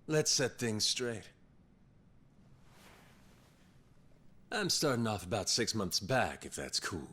let's set things straight. I'm starting off about 6 months back, if that's cool.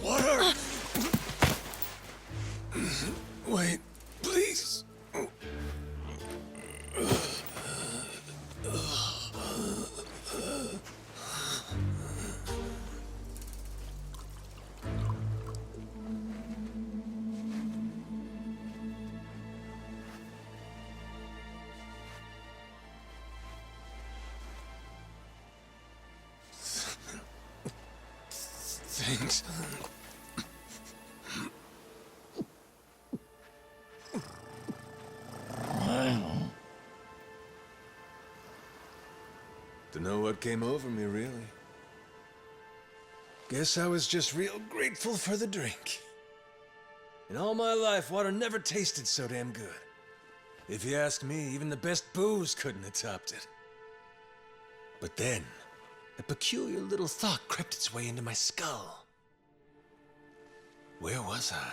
Water! Wait, please. Thanks. Dunno what came over me, really. Guess I was just real grateful for the drink. In all my life, water never tasted so damn good. If you ask me, even the best booze couldn't have topped it. But then, a peculiar little thought crept its way into my skull. Where was I?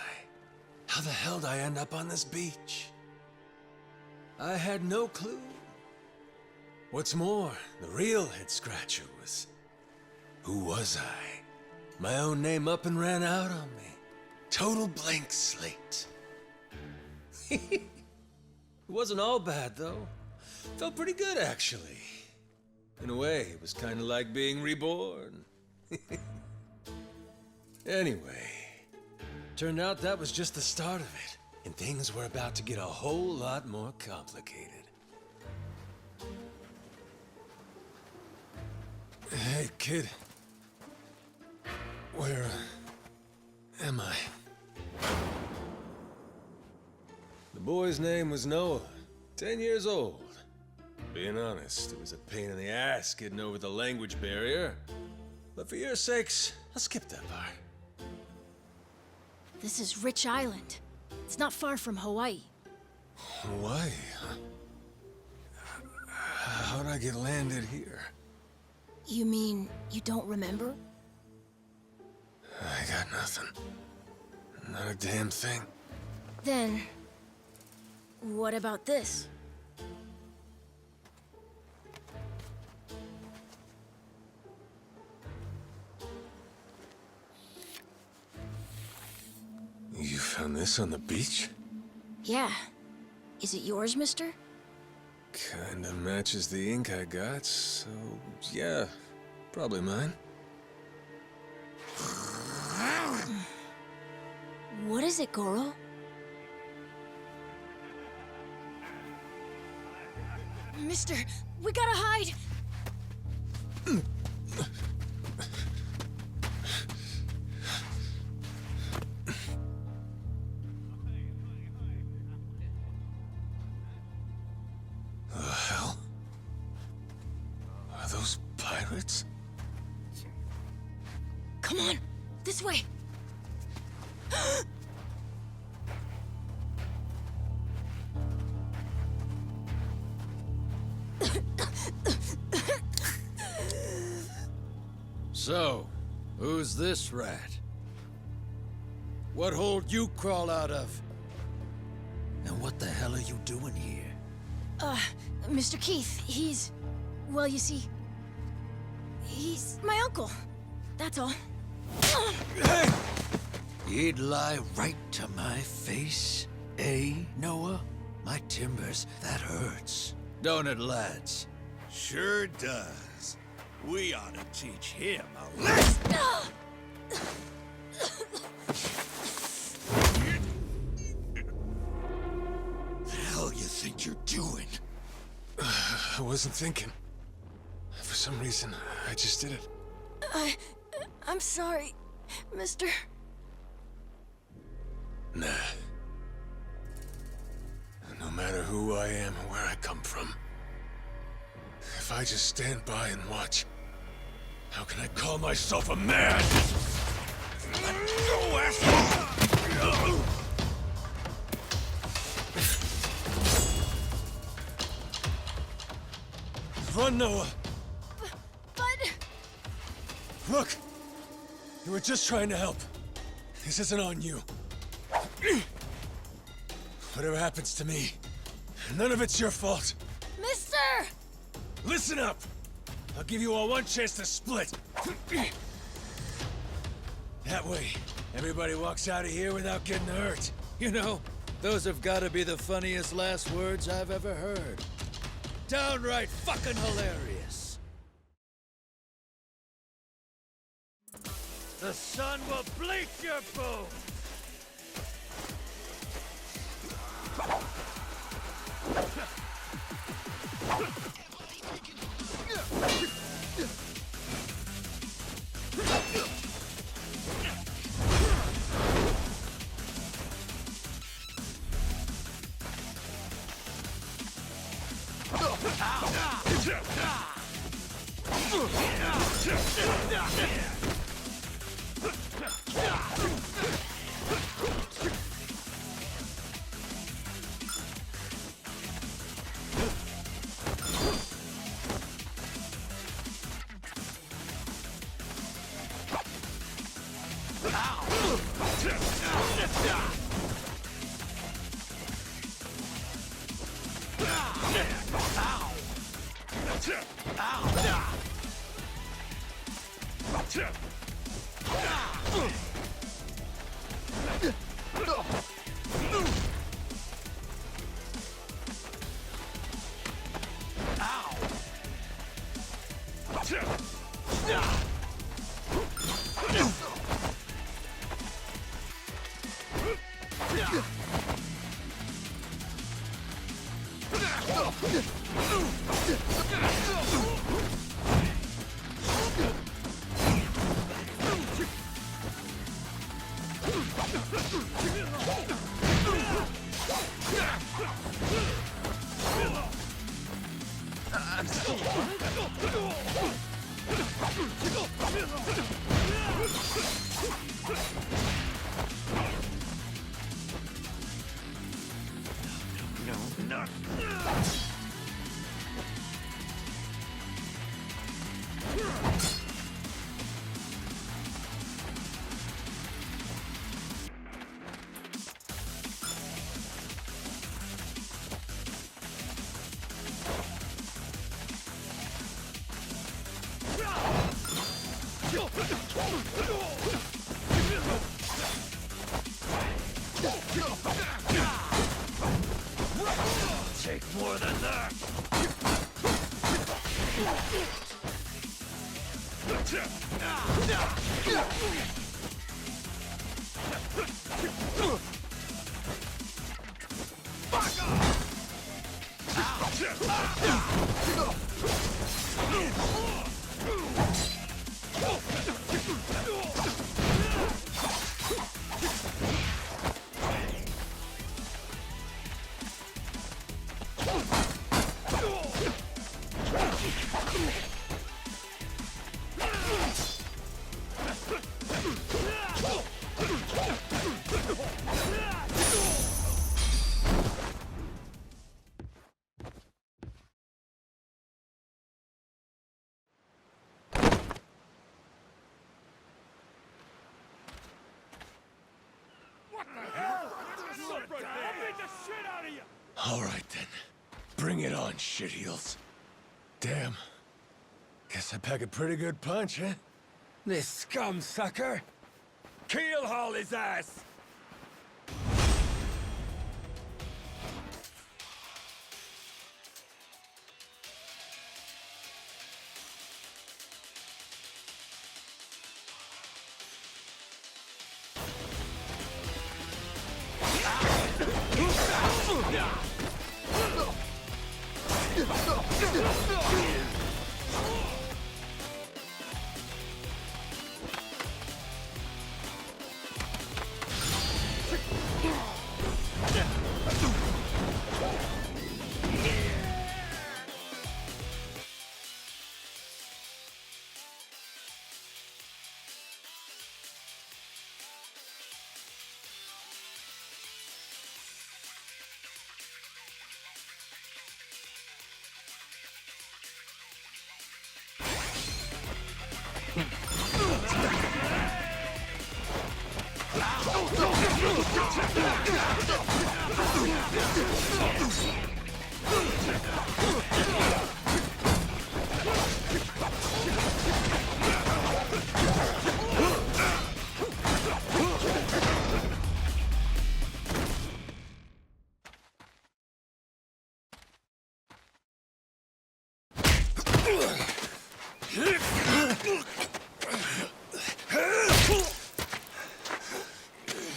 How the hell did I end up on this beach? I had no clue. What's more, the real head-scratcher was, who was I? My own name up and ran out on me. Total blank slate. It wasn't all bad, though. Felt pretty good, actually. In a way, it was kind of like being reborn. Anyway, turned out that was just the start of it, and things were about to get a whole lot more complicated. Hey, kid. Where am I? The boy's name was Noah, 10 years old. Being honest, it was a pain in the ass getting over the language barrier. But for your sakes, I'll skip that part. This is Rich Island. It's not far from Hawaii. Hawaii, huh? How'd I get landed here? You mean you don't remember? I got nothing. Not a damn thing. Then, what about this? You found this on the beach? Yeah. Is it yours, mister? Kinda matches the ink I got, so yeah, probably mine. What is it, Goro? Mister, we gotta hide! The hell? Are those pirates? Come on, this way! So, who's this rat? What hole you crawl out of? And what the hell are you doing here? Mr. Keith, well, you see, he's my uncle. That's all. Hey! You'd lie right to my face, eh, Noah? My timbers, that hurts. Don't it, lads? Sure does. We ought to teach him a lesson. The hell you think you're doing? I wasn't thinking. For some reason, I just did it. I'm sorry, mister. Nah. No matter who I am or where I come from, if I just stand by and watch, how can I call myself a man? Let go, asshole! Run, Noah! But... Look! You were just trying to help. This isn't on you. Whatever happens to me, none of it's your fault. Mister! Listen up! I'll give you all one chance to split. That way, everybody walks out of here without getting hurt. You know, those have got to be the funniest last words I've ever heard. Downright fucking hilarious. The sun will bleach your bones. Take more than that! All right then. Bring it on, shitheels. Damn. Guess I pack a pretty good punch, huh? This scum sucker! Keelhaul his ass!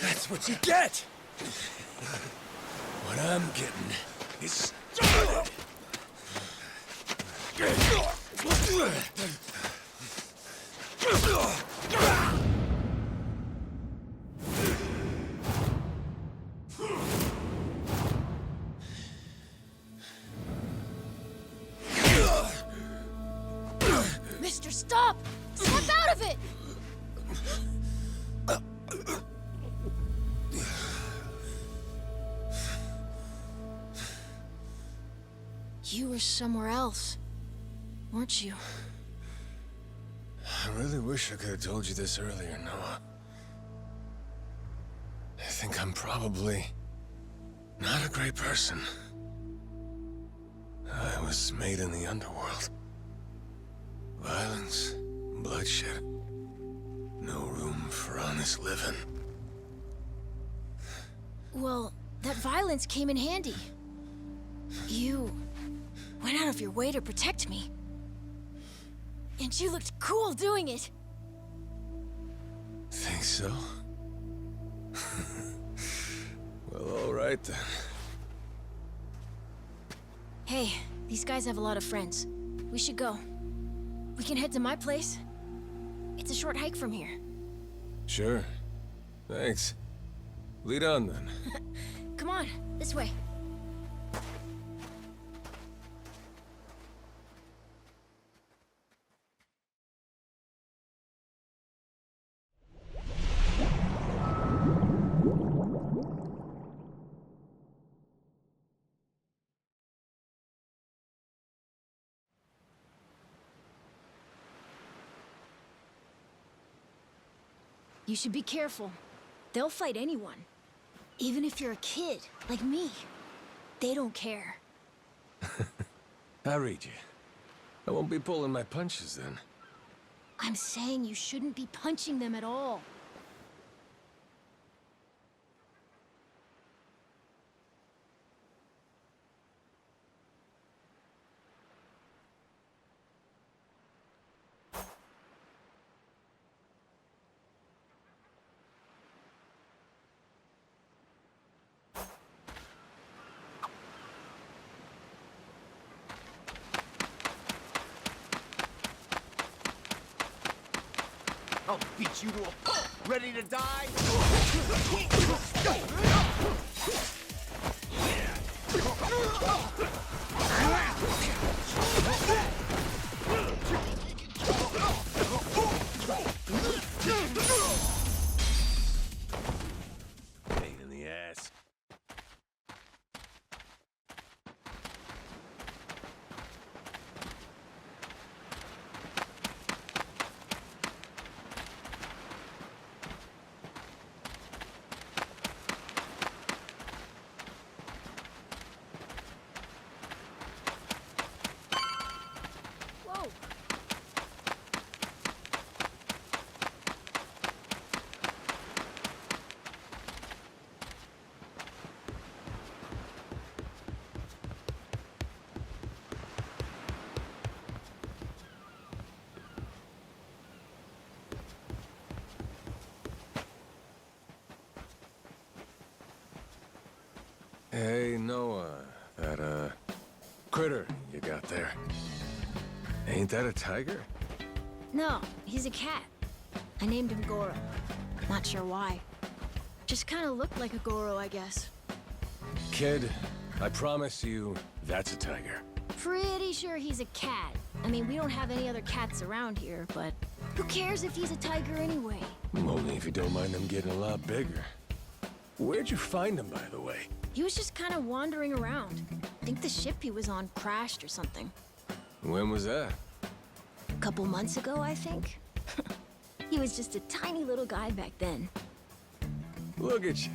That's what you get! What I'm getting is started! Mister, stop! Snap out of it! You were somewhere else, weren't you? I really wish I could have told you this earlier, Noah. I think I'm probably not a great person. I was made in the underworld. Violence, bloodshed. No room for honest living. Well, that violence came in handy. You went out of your way to protect me. And you looked cool doing it. Think so? Well, all right then. Hey, these guys have a lot of friends. We should go. We can head to my place. It's a short hike from here. Sure. Thanks. Lead on then. Come on, this way. You should be careful. They'll fight anyone. Even if you're a kid, like me. They don't care. I read you. I won't be pulling my punches then. I'm saying you shouldn't be punching them at all. I'll beat you to a pulp. Ready to die? Pain in the ass. Noah, that, critter you got there. Ain't that a tiger? No, he's a cat. I named him Goro. Not sure why. Just kind of looked like a Goro, I guess. Kid, I promise you, that's a tiger. Pretty sure he's a cat. I mean, we don't have any other cats around here, but who cares if he's a tiger anyway? Only if you don't mind them getting a lot bigger. Where'd you find him, by the way? He was just kind of wandering around. I think the ship he was on crashed or something. When was that? A couple months ago, I think. He was just a tiny little guy back then. Look at you.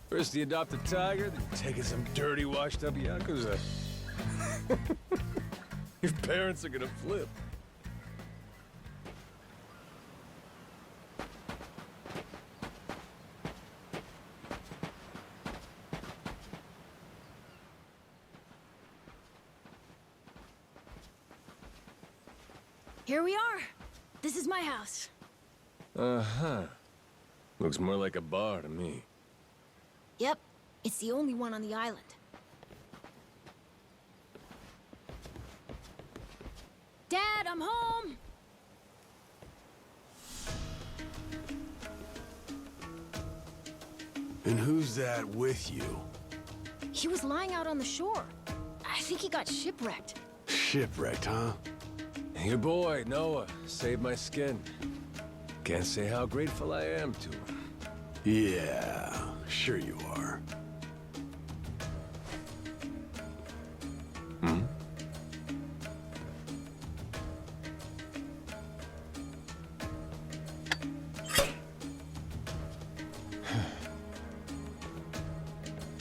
First you adopt a tiger, then you're taking some dirty, washed-up Yakuza. Your parents are gonna flip. Here we are. This is my house. Uh-huh. Looks more like a bar to me. Yep, it's the only one on the island. Dad, I'm home! And who's that with you? He was lying out on the shore. I think he got shipwrecked. Shipwrecked, huh? Your boy, Noah, saved my skin. Can't say how grateful I am to him. Yeah, sure you are. Hmm?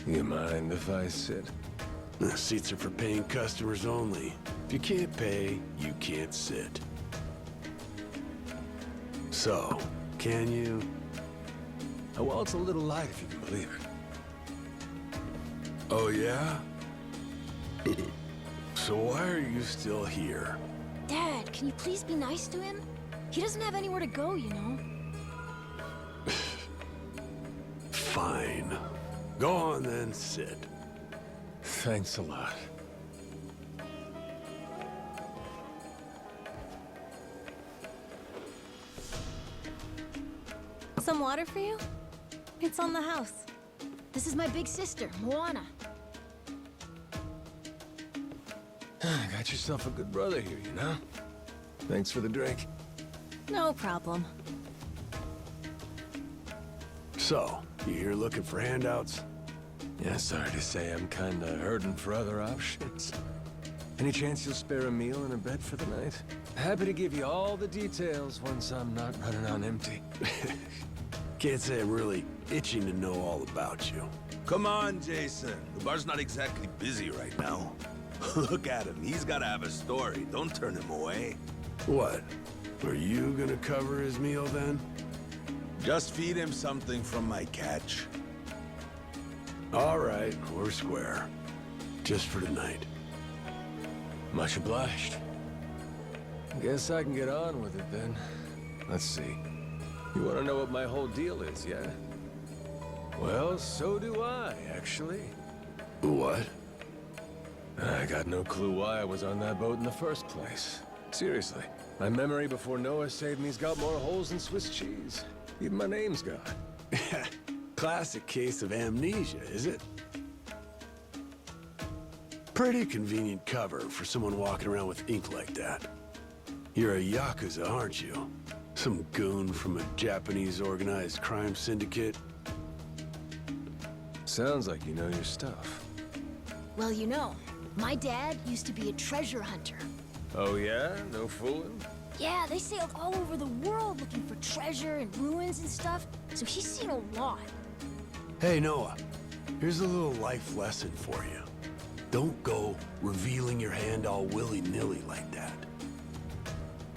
You mind if I sit? The seats are for paying customers only. If you can't pay, you can't sit. So, can you? Oh, well, it's a little light if you can believe it. Oh, yeah? So why are you still here? Dad, can you please be nice to him? He doesn't have anywhere to go, you know. Fine. Go on then, sit. Thanks a lot. Some water for you? It's on the house. This is my big sister, Moana. Got yourself a good brother here, you know? Thanks for the drink. No problem. So, you here looking for handouts? Yeah, sorry to say I'm kinda hurting for other options. Any chance you'll spare a meal and a bed for the night? Happy to give you all the details once I'm not running on empty. Can't say I'm really itching to know all about you. Come on, Jason. The bar's not exactly busy right now. Look at him. He's gotta have a story. Don't turn him away. What? Are you gonna cover his meal then? Just feed him something from my catch. All right, we're square. Just for tonight. Much obliged. Guess I can get on with it then. Let's see. You want to know what my whole deal is, yeah? Well, so do I, actually. What? I got no clue why I was on that boat in the first place. Seriously. My memory before Noah saved me's got more holes than Swiss cheese. Even my name's gone. Classic case of amnesia, is it? Pretty convenient cover for someone walking around with ink like that. You're a Yakuza, aren't you? Some goon from a Japanese organized crime syndicate? Sounds like you know your stuff. Well, you know, my dad used to be a treasure hunter. Oh yeah? No fooling? Yeah, they sailed all over the world looking for treasure and ruins and stuff, so he's seen a lot. Hey, Noah. Here's a little life lesson for you. Don't go revealing your hand all willy-nilly like that.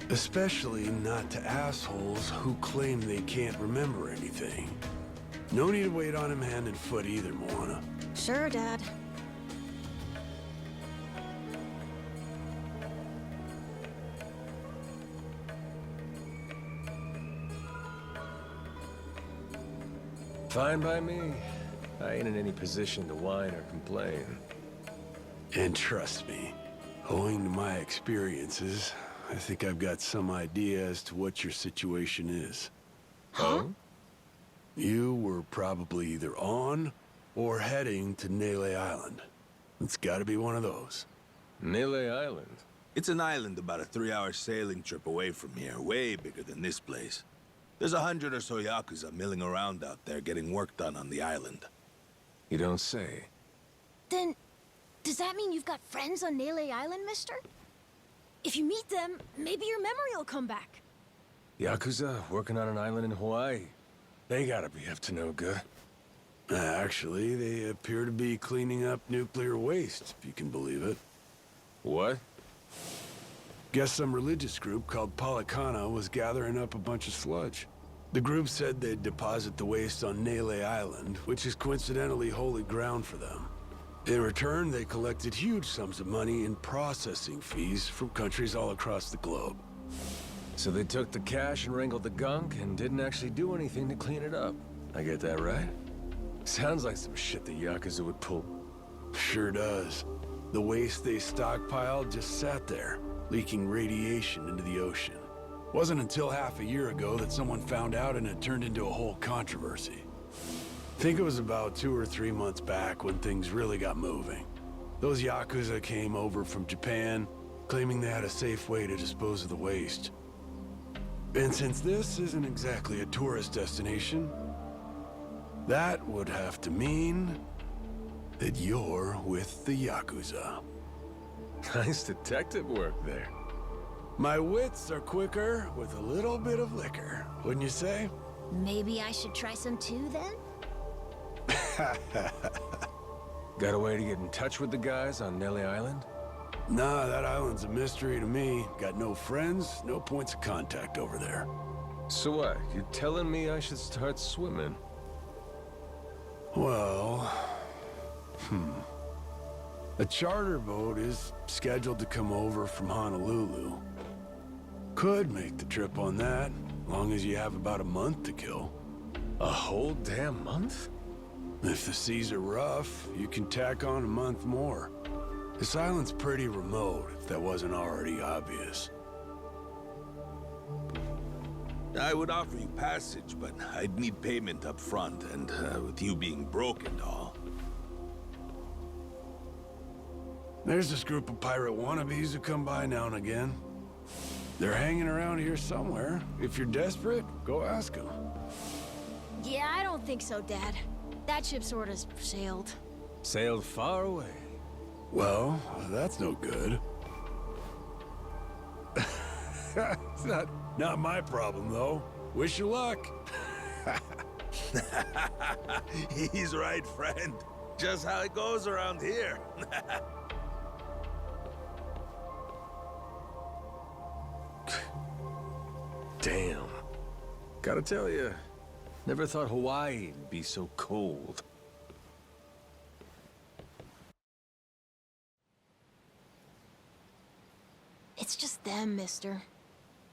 Especially not to assholes who claim they can't remember anything. No need to wait on him hand and foot either, Moana. Sure, Dad. Fine by me. I ain't in any position to whine or complain. And trust me, owing to my experiences, I think I've got some idea as to what your situation is. Huh? You were probably either on or heading to Nele Island. It's gotta be one of those. Nele Island? It's an island about a 3-hour sailing trip away from here, way bigger than this place. There's 100 or so Yakuza milling around out there getting work done on the island. You don't say. Then, does that mean you've got friends on Nele Island, mister? If you meet them, maybe your memory will come back. Yakuza working on an island in Hawaii? They gotta be up to no good. Actually, they appear to be cleaning up nuclear waste, if you can believe it. What? Guess some religious group called Policana was gathering up a bunch of sludge. The group said they'd deposit the waste on Nele Island, which is coincidentally holy ground for them. In return, they collected huge sums of money in processing fees from countries all across the globe. So they took the cash and wrangled the gunk and didn't actually do anything to clean it up. I get that right? Sounds like some shit the Yakuza would pull. Sure does. The waste they stockpiled just sat there, leaking radiation into the ocean. Wasn't until half a year ago that someone found out and it turned into a whole controversy. Think it was about 2 or 3 months back when things really got moving. Those Yakuza came over from Japan, claiming they had a safe way to dispose of the waste. And since this isn't exactly a tourist destination, that would have to mean that you're with the Yakuza. Nice detective work there. My wits are quicker with a little bit of liquor, wouldn't you say? Maybe I should try some too, then? Got a way to get in touch with the guys on Nele Island? Nah, that island's a mystery to me. Got no friends, no points of contact over there. So what? You telling me I should start swimming? Well... A charter boat is scheduled to come over from Honolulu. Could make the trip on that, long as you have about a month to kill. A whole damn month? If the seas are rough, you can tack on a month more. This island's pretty remote, if that wasn't already obvious. I would offer you passage, but I'd need payment up front, and with you being broke and all. There's this group of pirate wannabes who come by now and again. They're hanging around here somewhere. If you're desperate, go ask them. Yeah, I don't think so, Dad. That ship sorta sailed. Sailed far away. Well, that's no good. It's not my problem, though. Wish you luck. He's right, friend. Just how it goes around here. Damn. Gotta tell you, never thought Hawaii'd be so cold. It's just them, mister.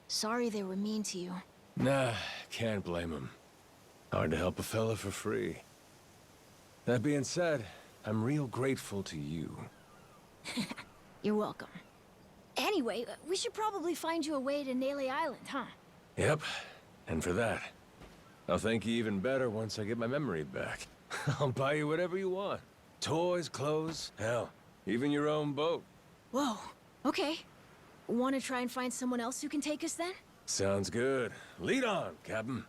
Sorry they were mean to you. Nah, can't blame him. Hard to help a fella for free. That being said, I'm real grateful to you. You're welcome. Anyway, we should probably find you a way to Nele Island, huh? Yep, and for that, I'll thank you even better once I get my memory back. I'll buy you whatever you want. Toys, clothes, hell, even your own boat. Whoa, okay. Want to try and find someone else who can take us then? Sounds good. Lead on, Captain.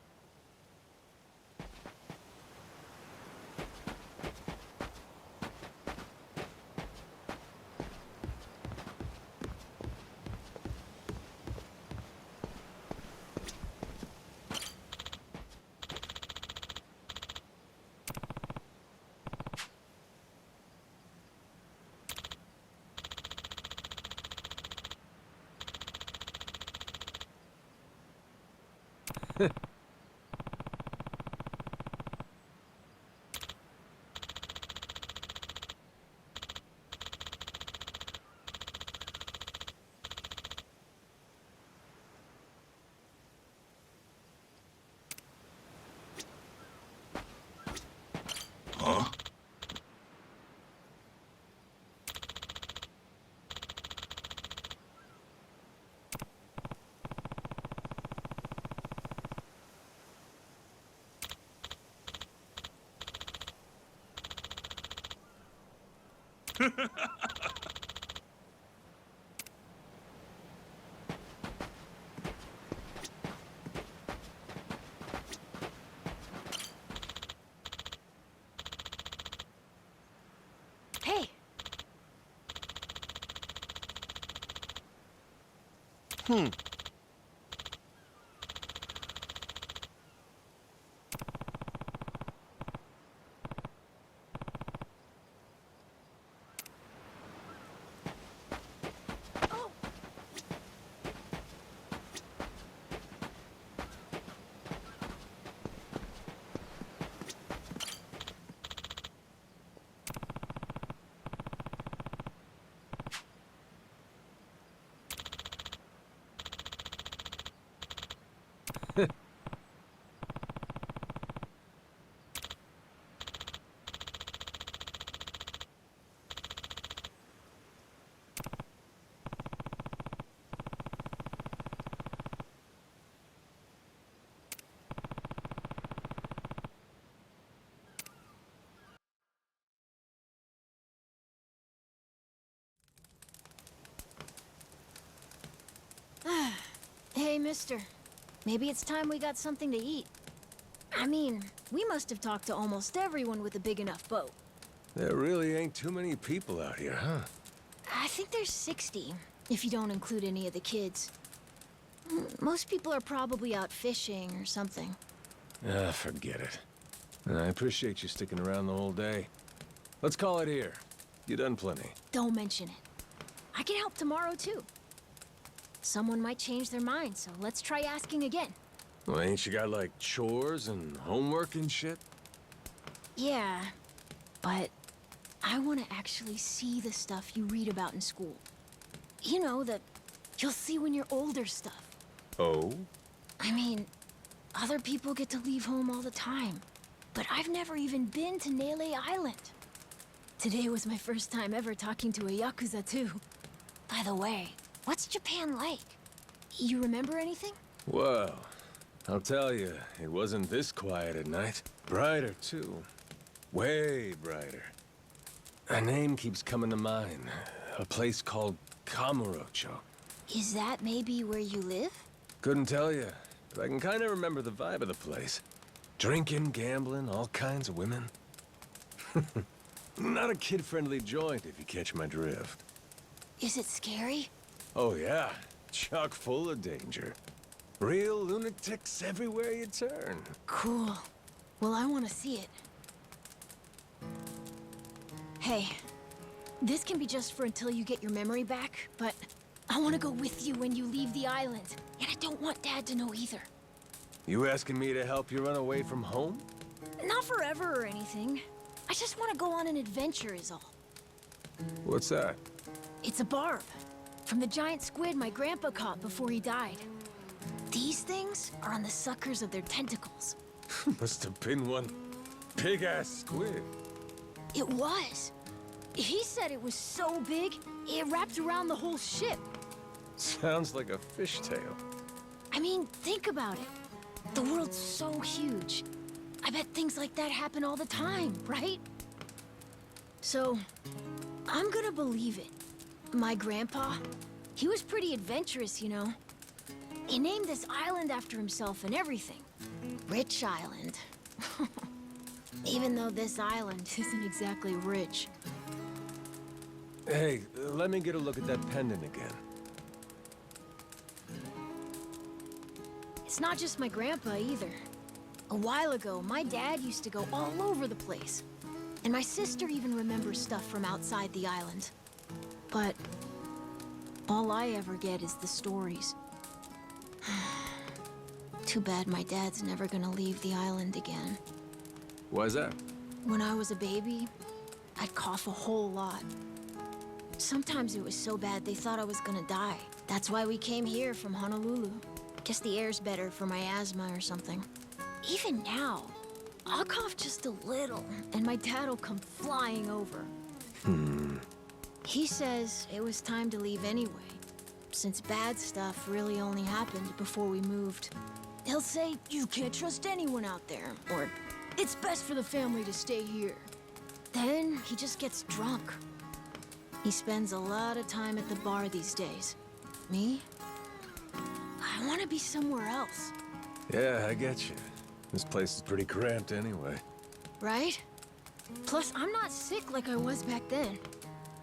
Huh? Hey, hey, mister. Maybe it's time we got something to eat. I mean, we must have talked to almost everyone with a big enough boat. There really ain't too many people out here, huh? I think there's 60, if you don't include any of the kids. Most people are probably out fishing or something. Ah, forget it. I appreciate you sticking around the whole day. Let's call it here. You done plenty. Don't mention it. I can help tomorrow, too. Someone might change their mind, so let's try asking again. Well, ain't you got, like, chores and homework and shit? Yeah, but I want to actually see the stuff you read about in school. You know, the you'll see when you're older stuff. Oh? I mean, other people get to leave home all the time, but I've never even been to Nele Island. Today was my first time ever talking to a Yakuza, too. By the way, what's Japan like? You remember anything? Well, I'll tell you, it wasn't this quiet at night. Brighter, too. Way brighter. A name keeps coming to mind. A place called Kamurocho. Is that maybe where you live? Couldn't tell you, but I can kind of remember the vibe of the place. Drinking, gambling, all kinds of women. Not a kid-friendly joint, if you catch my drift. Is it scary? Oh yeah, chock full of danger. Real lunatics everywhere you turn. Cool. Well, I want to see it. Hey, this can be just for until you get your memory back, but I want to go with you when you leave the island. And I don't want Dad to know either. You asking me to help you run away from home? Not forever or anything. I just want to go on an adventure is all. What's that? It's a barb. From the giant squid my grandpa caught before he died. These things are on the suckers of their tentacles. Must have been one big-ass squid. It was. He said it was so big, it wrapped around the whole ship. Sounds like a fishtail. I mean, think about it. The world's so huge. I bet things like that happen all the time, right? So, I'm gonna believe it. My grandpa, he was pretty adventurous, you know. He named this island after himself and everything. Rich Island. Even though this island isn't exactly rich. Hey, let me get a look at that pendant again. It's not just my grandpa either. A while ago, my dad used to go all over the place. And my sister even remembers stuff from outside the island. But all I ever get is the stories. Too bad my dad's never gonna leave the island again. Why's that? When I was a baby, I'd cough a whole lot. Sometimes it was so bad they thought I was gonna die. That's why we came here from Honolulu. Guess the air's better for my asthma or something. Even now, I'll cough just a little, and my dad'll come flying over. He says it was time to leave anyway, since bad stuff really only happened before we moved. He'll say, you can't trust anyone out there, or it's best for the family to stay here. Then he just gets drunk. He spends a lot of time at the bar these days. Me? I want to be somewhere else. Yeah, I get you. This place is pretty cramped anyway. Right? Plus, I'm not sick like I was back then.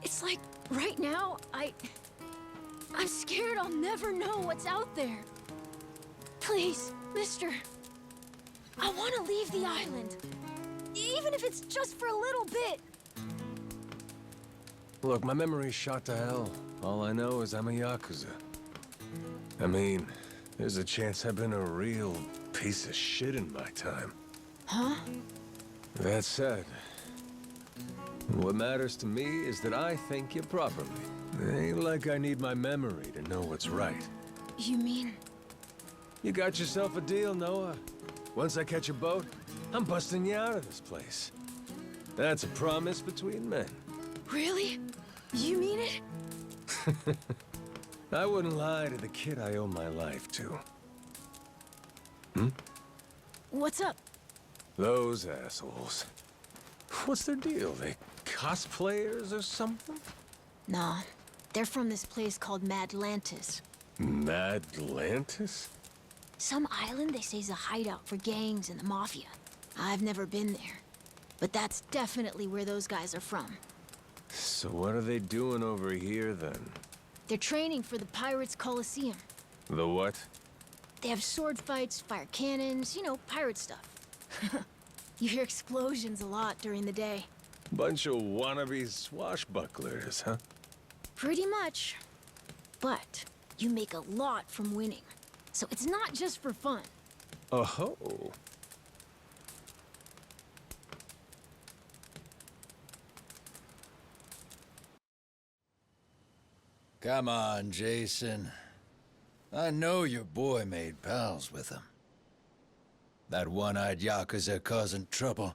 It's like, right now, I'm scared I'll never know what's out there. Please, mister. I want to leave the island. Even if it's just for a little bit. Look, my memory's shot to hell. All I know is I'm a Yakuza. I mean, there's a chance I've been a real piece of shit in my time. Huh? That said, what matters to me is that I think you properly. It ain't like I need my memory to know what's right. You mean? You got yourself a deal, Noah. Once I catch a boat, I'm busting you out of this place. That's a promise between men. Really? You mean it? I wouldn't lie to the kid I owe my life to. Hmm? What's up? Those assholes. What's their deal? They cosplayers or something? Nah. They're from this place called Madlantis. Madlantis? Some island they say is a hideout for gangs and the mafia. I've never been there. But that's definitely where those guys are from. So what are they doing over here, then? They're training for the Pirates Coliseum. The what? They have sword fights, fire cannons, you know, pirate stuff. You hear explosions a lot during the day. Bunch of wannabe swashbucklers, huh? Pretty much. But you make a lot from winning. So it's not just for fun. Oh-ho. Come on, Jason. I know your boy made pals with him. That one-eyed Yakuza causing trouble.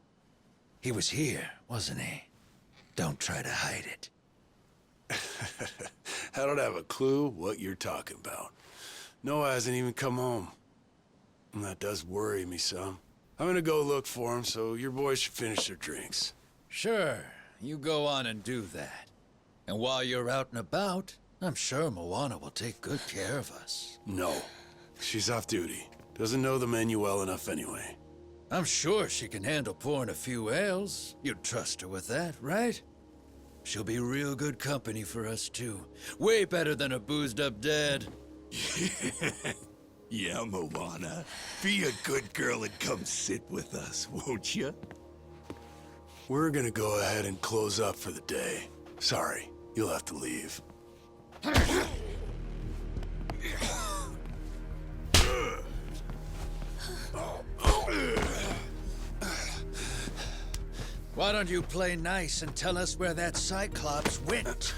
He was here, wasn't he? Don't try to hide it. I don't have a clue what you're talking about. Noah hasn't even come home. And that does worry me some. I'm gonna go look for him, so your boys should finish their drinks. Sure, you go on and do that. And while you're out and about, I'm sure Moana will take good care of us. No. She's off duty. Doesn't know the menu well enough anyway. I'm sure she can handle pouring a few ales. You'd trust her with that, right? She'll be real good company for us, too. Way better than a boozed-up dad. Yeah, Moana. Be a good girl and come sit with us, won't you? We're gonna go ahead and close up for the day. Sorry, you'll have to leave. Why don't you play nice and tell us where that Cyclops went?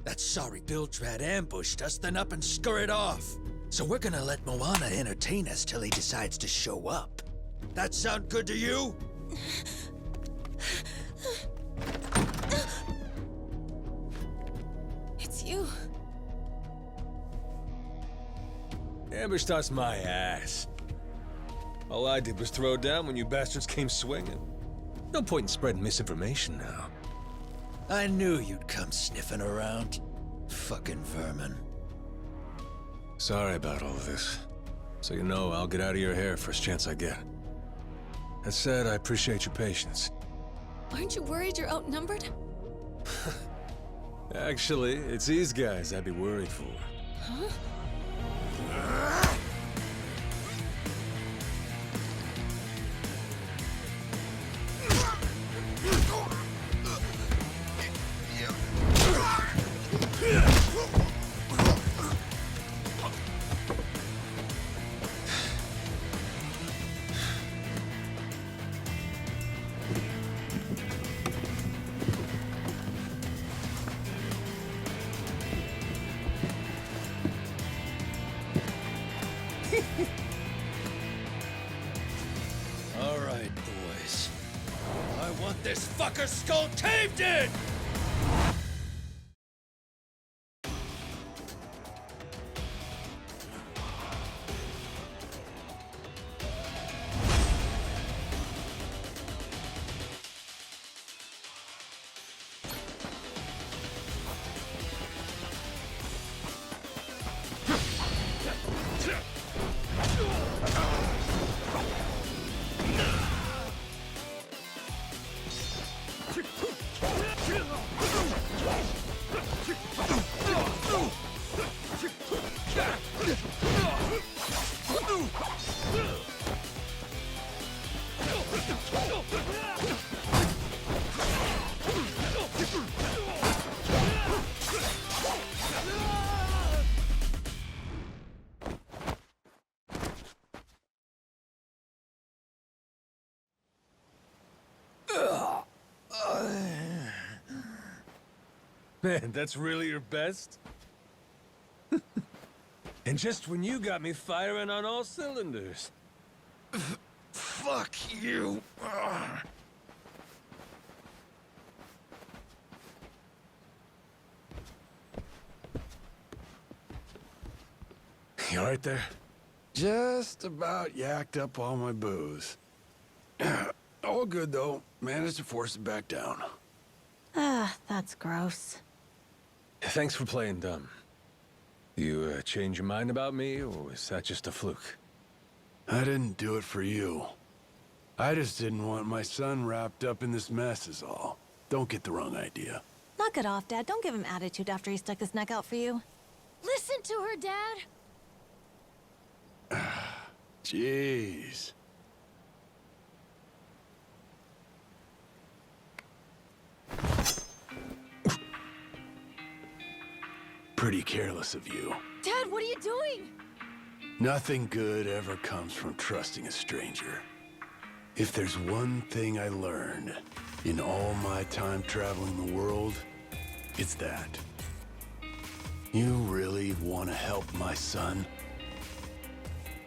That sorry Biltrat ambushed us, then up and scurried off. So we're gonna let Moana entertain us till he decides to show up. That sound good to you? It's you. Ambushed us my ass. All I did was throw down when you bastards came swinging. No point in spreading misinformation now. I knew you'd come sniffing around. Fucking vermin. Sorry about all of this. So you know, I'll get out of your hair first chance I get. That said, I appreciate your patience. Aren't you worried you're outnumbered? Actually, it's these guys I'd be worried for. Huh? All right, boys. I want this fucker skull caved in! Man, that's really your best? And just when you got me firing on all cylinders. Fuck you. Ugh. You all right there? Just about yacked up all my booze. All good, though. Managed to force it back down. Ah, that's gross. Thanks for playing dumb. You change your mind about me, or was that just a fluke? I didn't do it for you. I just didn't want my son wrapped up in this mess is all. Don't get the wrong idea. Knock it off, Dad. Don't give him attitude after he stuck his neck out for you. Listen to her, Dad. Jeez. Pretty careless of you. Dad, what are you doing? Nothing good ever comes from trusting a stranger. If there's one thing I learned in all my time traveling the world, it's that. You really want to help my son?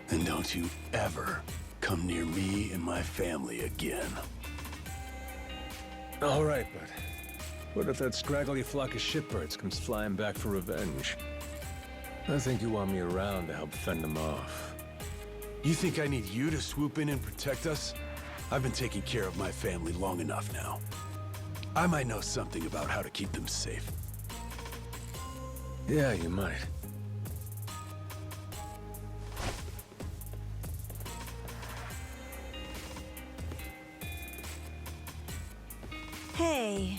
Then don't you ever come near me and my family again. All right, but what if that scraggly flock of shitbirds comes flying back for revenge? I think you want me around to help fend them off. You think I need you to swoop in and protect us? I've been taking care of my family long enough now. I might know something about how to keep them safe. Yeah, you might. Hey.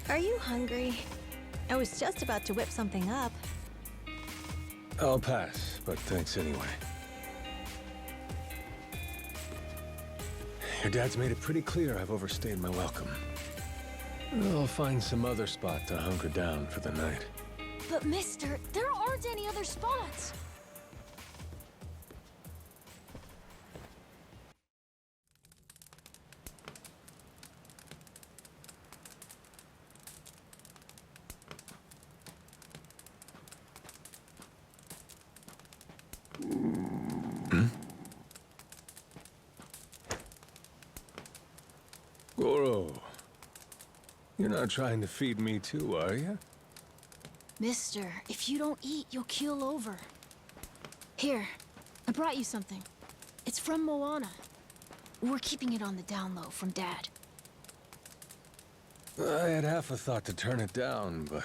Are you hungry? I was just about to whip something up. I'll pass, but thanks anyway. Your dad's made it pretty clear I've overstayed my welcome. I'll find some other spot to hunker down for the night. But mister, there aren't any other spots. Goro, you're not trying to feed me too, are you? Mister, if you don't eat, you'll keel over. Here, I brought you something. It's from Moana. We're keeping it on the down low from Dad. I had half a thought to turn it down, but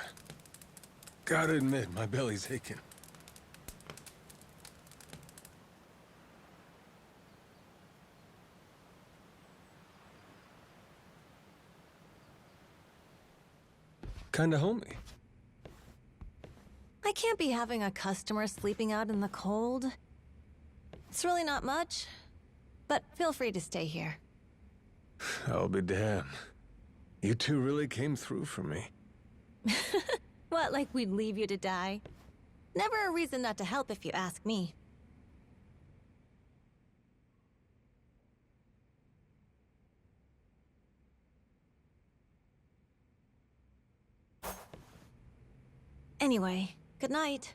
gotta admit, my belly's aching. Kinda homey. I can't be having a customer sleeping out in the cold. It's really not much, but feel free to stay here. I'll be damned. You two really came through for me. What, like we'd leave you to die? Never a reason not to help if you ask me. Anyway, good night.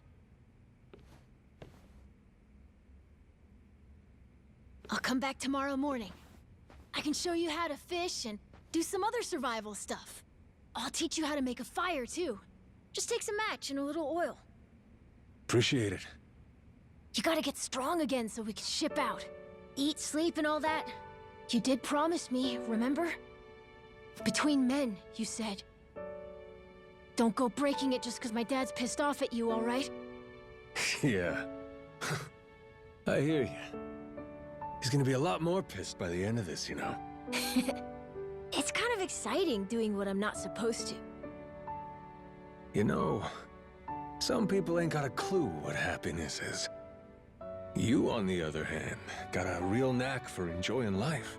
I'll come back tomorrow morning. I can show you how to fish and do some other survival stuff. I'll teach you how to make a fire, too. Just takes a match and a little oil. Appreciate it. You gotta get strong again so we can ship out. Eat, sleep, and all that. You did promise me, remember? Between men, you said. Don't go breaking it just because my dad's pissed off at you, all right? Yeah. I hear you. He's gonna be a lot more pissed by the end of this, you know. It's kind of exciting doing what I'm not supposed to. You know, some people ain't got a clue what happiness is. You, on the other hand, got a real knack for enjoying life.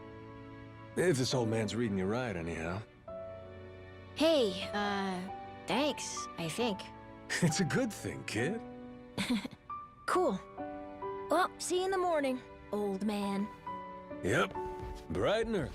If this old man's reading you right, anyhow. Hey, thanks, I think. It's a good thing, kid. Cool. Well, see you in the morning, old man. Yep, bright and early.